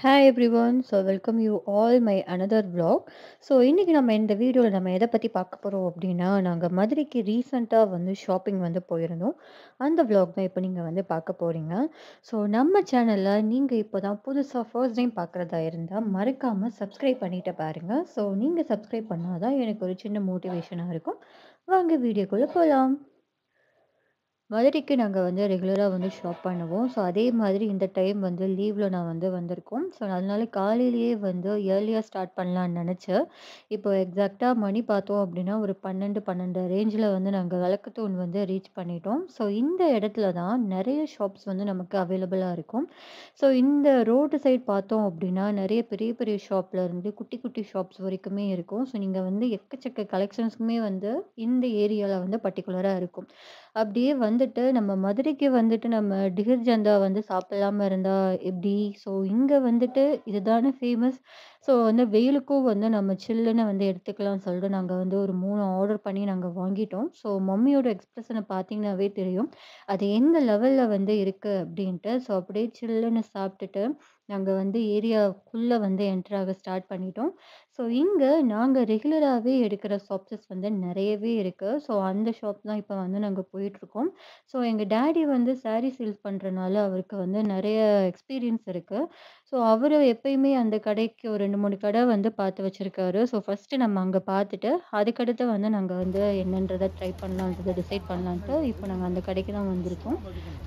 Hi everyone, so welcome you all my another vlog. So இன்னைக்கு நம்ம இந்த வீடியோவில் நம்ம எதை பற்றி பார்க்க போகிறோம் அப்படின்னா நாங்கள் மதுரைக்கு ரீசெண்டாக வந்து ஷாப்பிங் வந்து போயிருந்தோம். அந்த vlog தான் இப்போ நீங்கள் வந்து பார்க்க போகிறீங்க. ஸோ நம்ம சேனலில் நீங்கள் இப்போ தான் புதுசாக ஃபர்ஸ்ட் டைம் பார்க்குறதா இருந்தால் மறக்காமல் சப்ஸ்கிரைப் பண்ணிட்டு பாருங்கள். ஸோ நீங்கள் சப்ஸ்கிரைப் பண்ணாதான் எனக்கு ஒரு சின்ன மோட்டிவேஷனாக இருக்கும். வாங்க வீடியோக்குள்ளே போகலாம். மதுரைக்கு நாங்க வந்து ரெகுலரா வந்து ஷாப் பண்ணுவோம். ஸோ அதே மாதிரி இந்த டைம் வந்து லீவ்ல நான் வந்து வந்திருக்கோம். ஸோ அதனால காலையிலேயே வந்து இயர்லியா ஸ்டார்ட் பண்ணலான்னு நெனச்சேன். இப்போ எக்ஸாக்ட்டா மணி பார்த்தோம் அப்டின்னா, ஒரு 12, 12 ரேஞ்சில வந்து நாங்க விளக்குத்தூண் வந்து ரீச் பண்ணிட்டோம். ஸோ இந்த இடத்துல தான் நெறைய ஷாப்ஸ் வந்து நமக்கு அவைலபிளா இருக்கும். ஸோ இந்த ரோடு சைட் பார்த்தோம் அப்டின்னா, நெறைய பெரிய பெரிய ஷாப்ல இருந்து குட்டி குட்டி ஷாப்ஸ் வரைக்குமே இருக்கும். ஸோ நீங்க வந்து எக்கச்சக்க கலெக்ஷன்ஸ்க்குமே வந்து இந்த ஏரியால வந்து பர்ட்டிகுலரா இருக்கும். அப்படியே வந்துட்டு நம்ம மதுரைக்கு வந்துட்டு நம்ம டிகிர் ஜந்தா வந்து சாப்பிடாம இருந்தா எப்படி? ஸோ இங்க வந்துட்டு இதுதானே ஃபேமஸ். ஸோ வந்து வெயிலுக்கும் வந்து நம்ம சில்லுன்னு வந்து எடுத்துக்கலாம்னு சொல்லிட்டு நாங்க வந்து ஒரு 3 ஆர்டர் பண்ணி நாங்க வாங்கிட்டோம். ஸோ மம்மியோட எக்ஸ்பிரஷன பார்த்தீங்கன்னாவே தெரியும். அது எந்த லெவல்ல வந்து இருக்கு அப்படின்ட்டு. ஸோ அப்படியே சில்லுன்னு சாப்பிட்டுட்டு நாங்க வந்து ஏரியாக்குள்ள வந்து என்டர் ஆக ஸ்டார்ட் பண்ணிட்டோம். ஸோ இங்க நாங்க ரெகுலராவே எடுக்கிற ஷாப்ஸஸ் வந்து நெறையவே இருக்கு. ஸோ அந்த ஷாப் தான் இப்ப வந்து நாங்க போயிட்டுருக்கோம். ஸோ எங்க டாடி வந்து சாரி சேல்ஸ் பண்றனால அவருக்கு வந்து நெறைய எக்ஸ்பீரியன்ஸ் இருக்கு. ஸோ அவரு எப்பயுமே அந்த கடைக்கு ஒரு 2, 3 கடை வந்து பார்த்து வச்சிருக்காரு. ஸோ ஃபர்ஸ்ட்டு நம்ம அங்க பார்த்துட்டு, அதுக்கடுத்து வந்து நாங்க வந்து என்னன்றத ட்ரை பண்ணலான்றத டிசைட் பண்ணலான்ட்டு, இப்போ நாங்க அந்த கடைக்கு தான் வந்திருக்கோம்.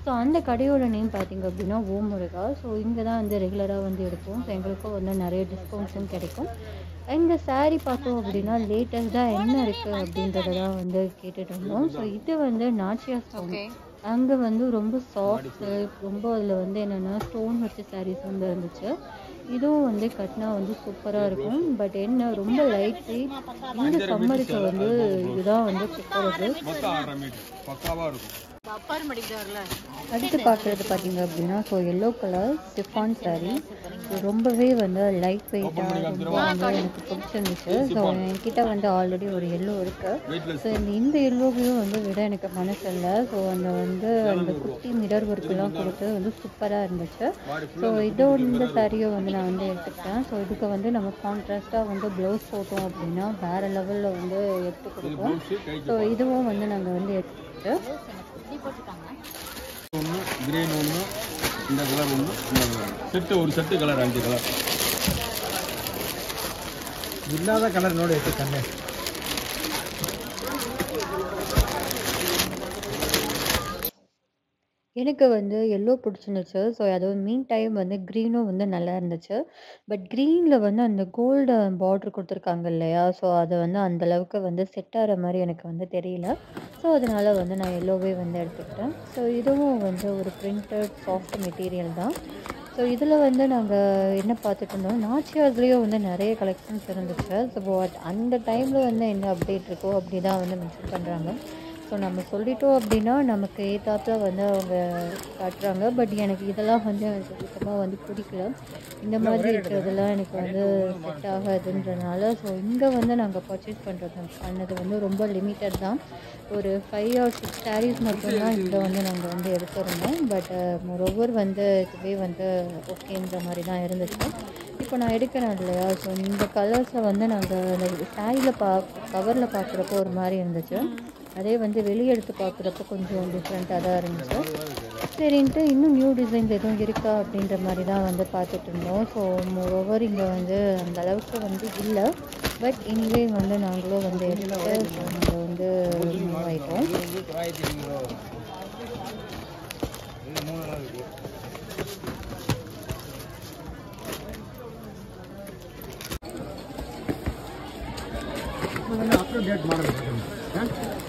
ஸோ அந்த கடையோட நேம் பார்த்தீங்க அப்படின்னா, ஓம் முருகா. ஸோ இங்க தான் வந்து ரெகுலரா வந்து எடுப்போம். ஸோ எங்களுக்கும் வந்து நெறைய டிஸ்கவுண்ட்ஸும் கிடைக்கும். இந்த சாரி பார்த்தோம் அப்படின்னா, லேட்டஸ்ட்டா என்ன இருக்கு அப்படின்றத தான் வந்து கேட்டுட்டு இருந்தோம். ஸோ இது வந்து நாச்சியா ஸ்டோன். அங்க வந்து ரொம்ப சாஃப்ட் சில்க், ரொம்ப அதில வந்து என்னன்னா ஸ்டோன் வச்ச சாரீஸ் வந்து இருந்துச்சு. இதுவும் வந்து கட்டினா வந்து சூப்பரா இருக்கும். பட் என்ன ரொம்ப லைட் வெயிட். இந்த சம்மருக்கு வந்து இதுதான் வந்து ப்ரிஃபரபிள். அடுத்து பார்க்குறது பார்த்தீங்க அப்படின்னா, so yellow colour chiffon sari. So ரொம்பவே வந்து லைட் வெயிட்டாக ரொம்ப வந்து எனக்கு பிடிச்சிருந்துச்சு. ஸோ என்கிட்ட வந்து ஆல்ரெடி ஒரு எல்லோ இருக்கு. ஸோ இந்த எல்லோவையும் வந்து விட எனக்கு மனசு இல்லை. ஸோ அந்த வந்து அந்த குட்டி மிரர் ஒர்க்கெல்லாம் கொடுத்து வந்து சூப்பராக இருந்துச்சு. ஸோ இந்த சாரியை வந்து நான் வந்து எடுத்துக்கிட்டேன். ஸோ இதுக்கு வந்து நம்ம கான்ட்ராஸ்ட்டாக வந்து ப்ளவுஸ் போட்டோம் அப்படின்னா வேறு லெவலில் வந்து எடுத்து கொடுப்போம். ஸோ இதுவும் வந்து நாங்கள் வந்து எடுத்துக்கிட்டு ஒன்று கிரீன் ஒன்று, இந்த கலர் ஒன்று, இந்த கலர் செட்டு, ஒரு செட்டு கலர் 5 கலர் இல்லாத கலர் ನೋಡಿ எடுத்துக்கண்ணே. எனக்கு வந்து எல்லோ பிடிச்சிருந்துச்சு. ஸோ அதுவும் மீன் டைம் வந்து க்ரீனும் வந்து நல்லா இருந்துச்சு. பட் க்ரீனில் வந்து அந்த கோல்டு பார்டர் கொடுத்துருக்காங்க இல்லையா? ஸோ அது வந்து அந்த அளவுக்கு வந்து செட் ஆகிற மாதிரி எனக்கு வந்து தெரியல. ஸோ அதனால வந்து நான் எல்லோவே வந்து எடுத்துக்கிட்டேன். ஸோ இதுவும் வந்து ஒரு பிரிண்டட் சாஃப்ட் மெட்டீரியல் தான். ஸோ இதில் வந்து நாங்கள் என்ன பார்த்துட்டு இருந்தோம், நாச்சியாஸ்லேயும் வந்து நிறைய கலெக்ஷன்ஸ் இருந்துச்சு. ஸோ பட் அந்த டைமில் வந்து என்ன அப்டேட் இருக்கோ அப்படி தான் வந்து மென்ஷன் பண்ணுறாங்க. ஸோ நம்ம சொல்லிட்டோம் அப்படின்னா நமக்கு ஏத்தாப்புல வந்து அவங்க காட்டுறாங்க. பட் எனக்கு இதெல்லாம் வந்து எனக்கு சுத்தமாக வந்து பிடிக்கல. இந்த மாதிரி இருக்கிறதெல்லாம் எனக்கு வந்து செட் ஆகாதுன்றனால ஸோ இங்கே வந்து நாங்கள் பர்ச்சேஸ் பண்ணது வந்து ரொம்ப லிமிட்டட் தான். ஒரு 5 or 6 சாரீஸ் மட்டும்தான் இங்கே வந்து நாங்கள் வந்து எடுத்திருந்தோம். பட் மொரோவர் வந்து இதுவே வந்து ஓகேன்ற மாதிரி தான் இருந்துச்சு. இப்போ நான் எடுக்கிறேன் இல்லையா? ஸோ இந்த கலர்ஸில் வந்து நாங்கள் அந்த சாரியில் கவரில் பார்க்குறப்போ ஒரு மாதிரி இருந்துச்சு. அதே வந்து வெளியே எடுத்து பார்க்குறப்ப கொஞ்சம் டிஃப்ரெண்ட்டாக தான் இருந்துச்சு. சரின்ட்டு இன்னும் நியூ டிசைன்ஸ் எதுவும் இருக்கா அப்படின்ற மாதிரி தான் வந்து பார்த்துட்டு இருந்தோம். ஸோ மோரோவர் இங்கே வந்து அந்த அளவுக்கு வந்து இல்லை. பட் எனிவே வந்து நாங்களும் வந்து எடுத்து நாங்கள் வந்து மூவ் ஆகிட்டோம்.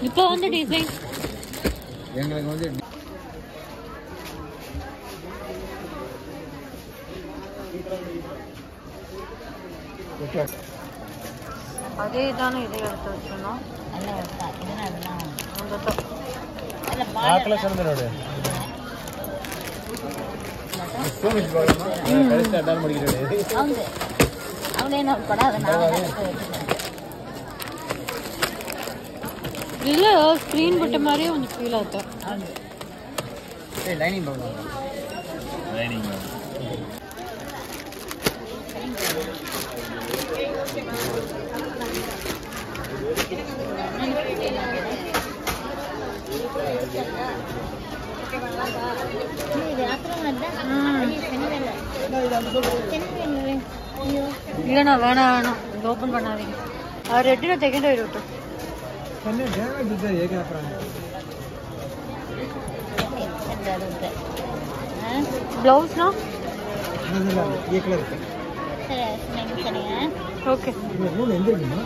இப்போ வந்து டிசைன் எங்களுக்கு வந்து அதே தானே இதை எடுத்து வச்சிருந்தோம். இல்லை ஸ்க்ரீன் போட்ட மாதிரியே கொஞ்சம் ஃபீல் ஆகுது. லைனிங் இல்லைண்ணா வேணாம் வேணாம் இது ஓப்பன் பண்ணாதீங்க. அவர் ரெட்டில் செகண்ட் ஆகிடும். ब्लाउज ना ये कलर ओके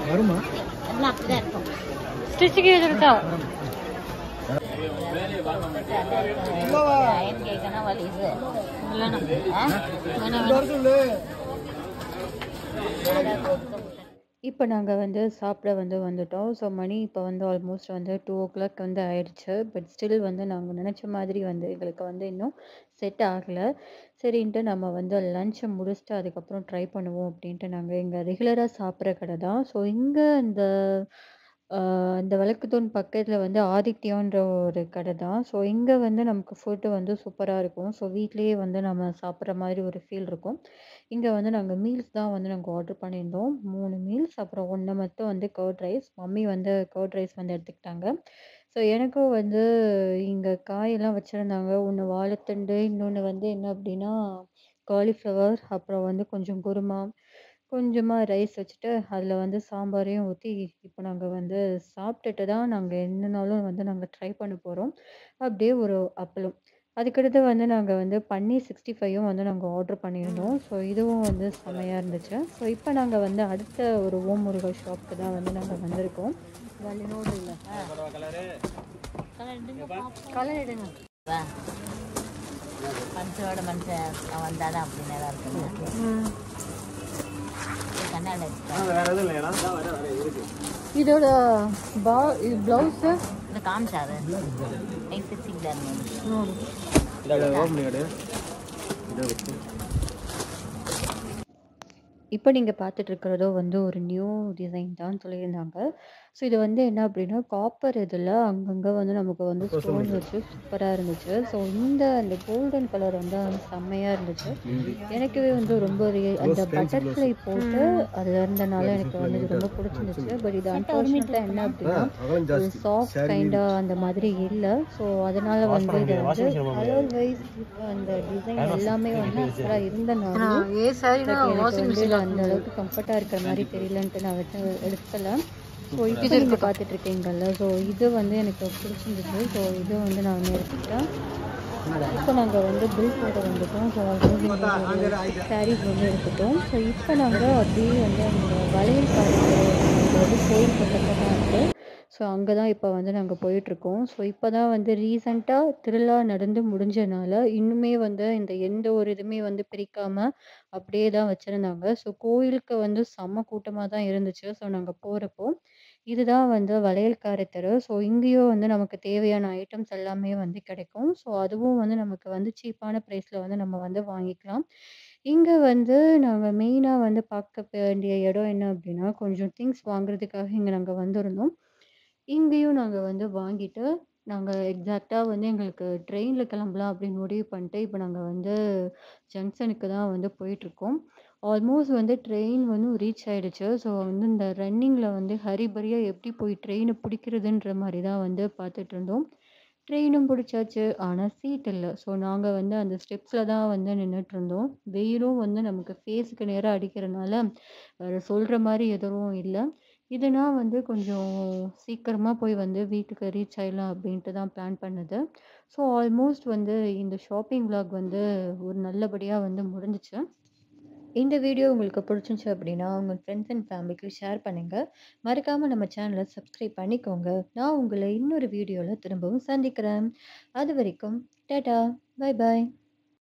வருமா எல்லாம் அப்படியே இருக்கும். ஸ்டிச்சிங் ஏதுட்டா ஏன் கேக்கனா வலி இது இப்போ நாங்கள் வந்து சாப்பிட வந்துட்டோம். ஸோ மணி இப்போ வந்து ஆல்மோஸ்ட் வந்து 2 o'clock வந்து ஆயிடுச்சு. பட் ஸ்டில் வந்து நாங்கள் நினச்ச மாதிரி வந்து எங்களுக்கு வந்து இன்னும் செட் ஆகலை. சரின்ட்டு நம்ம வந்து லன்ச்சை முடிச்சுட்டு அதுக்கப்புறம் ட்ரை பண்ணுவோம் அப்படின்ட்டு நாங்கள் இங்கே ரெகுலராக சாப்பிட்ற கடை தான். ஸோ இங்கே இந்த விளக்குத்தூண் பக்கத்தில் வந்து ஆதித்யான்ற ஒரு கடை தான். ஸோ இங்கே வந்து நமக்கு ஃபுட்டு வந்து சூப்பராக இருக்கும். ஸோ வீட்லேயே வந்து நம்ம சாப்பிட்ற மாதிரி ஒரு ஃபீல் இருக்கும். இங்கே வந்து நாங்கள் மீல்ஸ் தான் வந்து நாங்கள் ஆர்டர் பண்ணியிருந்தோம். 3 மீல்ஸ் அப்புறம் 1 மட்டும் வந்து கர்ட் ரைஸ். மம்மி வந்து கர்ட் ரைஸ் வந்து எடுத்துக்கிட்டாங்க. ஸோ எனக்கும் வந்து இங்கே காயெல்லாம் வச்சுருந்தாங்க. ஒன்று வாழைத்தண்டு, இன்னொன்று வந்து என்ன அப்படின்னா காலிஃப்ளவர், அப்புறம் வந்து கொஞ்சம் குருமா, கொஞ்சமாக ரைஸ் வச்சுட்டு அதில் வந்து சாம்பாரையும் ஊற்றி இப்போ நாங்கள் வந்து சாப்பிட்டுட்டு தான் நாங்கள் என்னனாலும் வந்து நாங்கள் ட்ரை பண்ண போகிறோம். அப்படியே ஒரு அப்பளம். அதுக்கடுத்து வந்து நாங்கள் வந்து பன்னீர் 65யும் வந்து நாங்கள் ஆர்டர் பண்ணியிருந்தோம். ஸோ இதுவும் வந்து செம்மையாக இருந்துச்சு. ஸோ இப்போ நாங்கள் வந்து அடுத்த ஒரு ஓம் முருகா ஷாப்புக்கு தான் வந்து நாங்கள் வந்திருக்கோம். வழினோடு இல்லை கலர் எடுங்க மனுஷனோட மனுஷன் வந்தால் தான் அப்படி நல்லா இருக்கும். இதோட ப்ளவுஸு இந்த காமிச்சாரு 860 இப்போ நீங்கள் பார்த்துட்டு இருக்கிறதோ வந்து ஒரு நியூ டிசைன் தான் சொல்லியிருந்தாங்க. ஸோ இது வந்து என்ன அப்படின்னா காப்பர் இதில் அங்கங்கே வந்து நமக்கு வந்து ஸ்டோன் வச்சு சூப்பராக இருந்துச்சு. ஸோ அந்த கோல்டன் கலர் வந்து செம்மையாக இருந்துச்சு. எனக்கவே வந்து ரொம்ப அந்த பட்டர்ஃப்ளை போட்டு அதில் இருந்தனால எனக்கு வந்து இது ரொம்ப பிடிச்சிருந்துச்சு. பட் இது அன்ஃபார்ச்சுனேட்டாக என்ன அப்படின்னா ஒரு சாஃப்ட் கைண்டாக அந்த மாதிரி இல்லை. ஸோ அதனால் வந்து இது வந்து கலர் வைஸ் அந்த டிசைன் எல்லாமே வந்து சூப்பராக இருந்தனால எனக்கு வந்து அந்த அளவுக்கு கம்ஃபர்ட்டாக இருக்கிற மாதிரி தெரியலன்ட்டு நான் வச்சு எடுக்கலை. ஸோ இப்போ நீங்கள் பார்த்துட்டு இருக்கீங்கல்ல, ஸோ இது வந்து எனக்கு பிடிச்சிருந்துச்சு. ஸோ இது வந்து நான் வந்து எடுத்துக்கிட்டேன். இப்போ நாங்கள் வந்து பில் போட வந்துட்டோம். ஸோ ஆல்ரெடி சாரீஸ் வந்து எடுத்துட்டோம். ஸோ இப்போ நாங்கள் அப்படியே வந்து அந்த வளையல் வந்து கோயில் பக்கத்தில் தான் இருக்குது. ஸோ அங்கே தான் இப்போ வந்து நாங்கள் போயிட்டுருக்கோம். ஸோ இப்போ தான் வந்து ரீசெண்டாக திருவிழா நடந்து முடிஞ்சனால இன்னுமே வந்து இந்த எந்த ஒரு இதுவுமே வந்து பிரிக்காமல் அப்படியே தான் வச்சுருந்தாங்க. ஸோ கோயிலுக்கு வந்து செம்ம கூட்டமாக தான் இருந்துச்சு. ஸோ நாங்கள் போகிறப்போ இதுதான் வந்து வளையல்கார தெரு. ஸோ இங்கேயும் வந்து நமக்கு தேவையான ஐட்டம்ஸ் எல்லாமே வந்து கிடைக்கும். ஸோ அதுவும் வந்து நமக்கு வந்து சீப்பான ப்ரைஸில் வந்து நம்ம வந்து வாங்கிக்கலாம். இங்கே வந்து நாங்கள் மெயினாக வந்து பார்க்க வேண்டிய இடம் என்ன அப்படின்னா கொஞ்சம் திங்ஸ் வாங்குறதுக்காக இங்கே நாங்கள் வந்திருந்தோம். இங்கேயும் நாங்கள் வந்து வாங்கிட்டு நாங்கள் எக்ஸாக்டாக வந்து எங்களுக்கு ட்ரெயினில் கிளம்பலாம் அப்படின்னு முடிவு பண்ணிட்டு இப்போ நாங்கள் வந்து ஜங்ஷனுக்கு தான் வந்து போயிட்டுருக்கோம். ஆல்மோஸ்ட் வந்து ட்ரெயின் வந்து ரீச் ஆகிடுச்சு. ஸோ வந்து இந்த ரன்னிங்கில் வந்து ஹரிபரியாக எப்படி போய் ட்ரெயினை பிடிக்கிறதுன்ற மாதிரி தான் வந்து பார்த்துட்டு இருந்தோம். ட்ரெயினும் பிடிச்சாச்சு. ஆனால் சீட் இல்லை. ஸோ நாங்கள் வந்து அந்த ஸ்டெப்ஸில் தான் வந்து நின்றுட்டுருந்தோம். வெயிலும் வந்து நமக்கு ஃபேஸுக்கு நேராக அடிக்கிறனால வேறு சொல்கிற மாதிரி எதுவும் இல்லை. இதுனா வந்து கொஞ்சம் சீக்கிரமாக போய் வந்து வீட்டுக்கு ரீச் ஆயிடலாம் அப்படின்ட்டு தான் பிளான் பண்ணது. ஸோ ஆல்மோஸ்ட் வந்து இந்த ஷாப்பிங் விளாக் வந்து ஒரு நல்லபடியாக வந்து முடிஞ்சிச்சு. இந்த வீடியோ உங்களுக்கு பிடிச்சிருந்துச்சு அப்படின்னா உங்கள் ஃப்ரெண்ட்ஸ் அண்ட் ஃபேமிலிக்கு ஷேர் பண்ணுங்கள். மறக்காமல் நம்ம சேனலை சப்ஸ்கிரைப் பண்ணிக்கோங்க. நான் உங்களை இன்னொரு வீடியோவில் திரும்பவும் சந்திக்கிறேன். அது வரைக்கும் டாடா, பை பாய்.